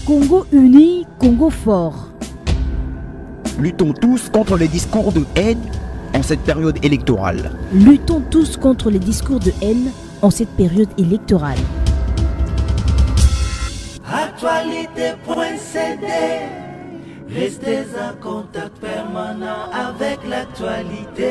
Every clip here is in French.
Congo uni, Congo fort. Luttons tous contre les discours de haine en cette période électorale. Luttons tous contre les discours de haine en cette période électorale. Actualité.cd. Restez en contact permanent avec l'actualité.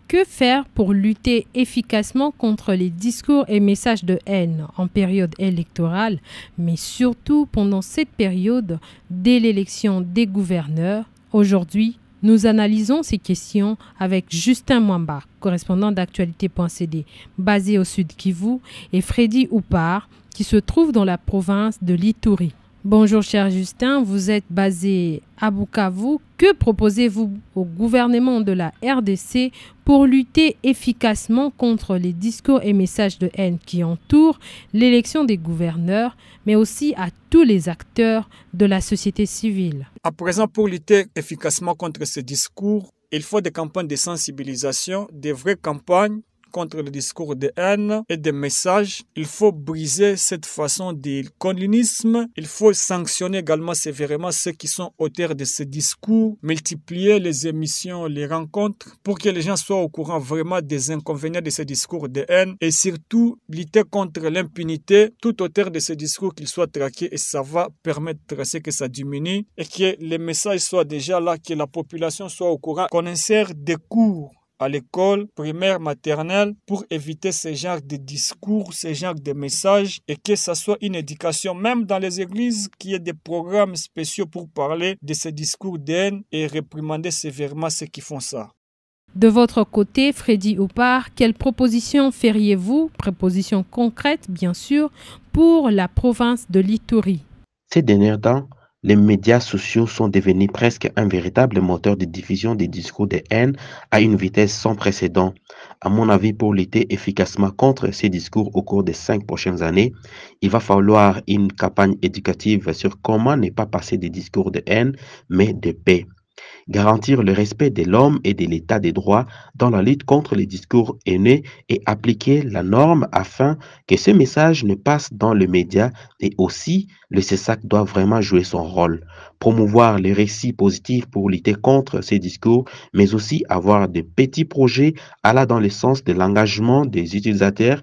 Que faire pour lutter efficacement contre les discours et messages de haine en période électorale, mais surtout pendant cette période dès l'élection des gouverneurs? Aujourd'hui, nous analysons ces questions avec Justin Mwamba, correspondant d'Actualité.cd, basé au Sud Kivu, et Freddy Oupar, qui se trouve dans la province de l'Ituri. Bonjour cher Justin, vous êtes basé à Bukavu. Que proposez-vous au gouvernement de la RDC pour lutter efficacement contre les discours et messages de haine qui entourent l'élection des gouverneurs, mais aussi à tous les acteurs de la société civile? À présent, pour lutter efficacement contre ces discours, il faut des campagnes de sensibilisation, des vraies campagnes contre le discours de haine et des messages. Il faut briser cette façon de colonialisme. Il faut sanctionner également sévèrement ceux qui sont auteurs de ces discours, multiplier les émissions, les rencontres pour que les gens soient au courant vraiment des inconvénients de ces discours de haine et surtout lutter contre l'impunité. Tout auteur de ces discours qu'il soit traqué et ça va permettre à ce que ça diminue et que les messages soient déjà là, que la population soit au courant, qu'on insère des cours à l'école primaire, maternelle, pour éviter ce genre de discours, ce genre de messages et que ça soit une éducation, même dans les églises, qu'il y ait des programmes spéciaux pour parler de ces discours de haine et réprimander sévèrement ceux qui font ça. De votre côté, Freddy Oupar, quelles propositions feriez-vous, propositions concrètes bien sûr, pour la province de l'Ituri? Ces derniers temps, les médias sociaux sont devenus presque un véritable moteur de diffusion des discours de haine à une vitesse sans précédent. À mon avis, pour lutter efficacement contre ces discours au cours des 5 prochaines années, il va falloir une campagne éducative sur comment ne pas passer des discours de haine, mais de paix. Garantir le respect de l'homme et de l'état des droits dans la lutte contre les discours haineux et appliquer la norme afin que ce message ne passe dans le média et aussi le CESAC doit vraiment jouer son rôle. Promouvoir les récits positifs pour lutter contre ces discours, mais aussi avoir de petits projets allant dans le sens de l'engagement des utilisateurs.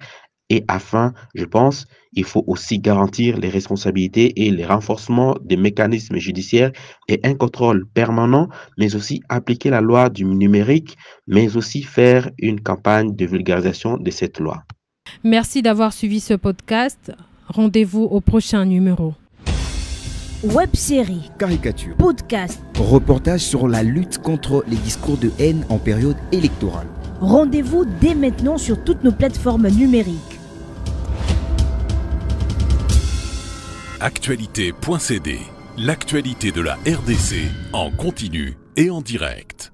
Et afin, je pense, il faut aussi garantir les responsabilités et le renforcement des mécanismes judiciaires et un contrôle permanent, mais aussi appliquer la loi du numérique, mais aussi faire une campagne de vulgarisation de cette loi. Merci d'avoir suivi ce podcast. Rendez-vous au prochain numéro. Web-série, Caricature, podcast, reportage sur la lutte contre les discours de haine en période électorale. rendez-vous dès maintenant sur toutes nos plateformes numériques. Actualité.cd, l'actualité de la RDC en continu et en direct.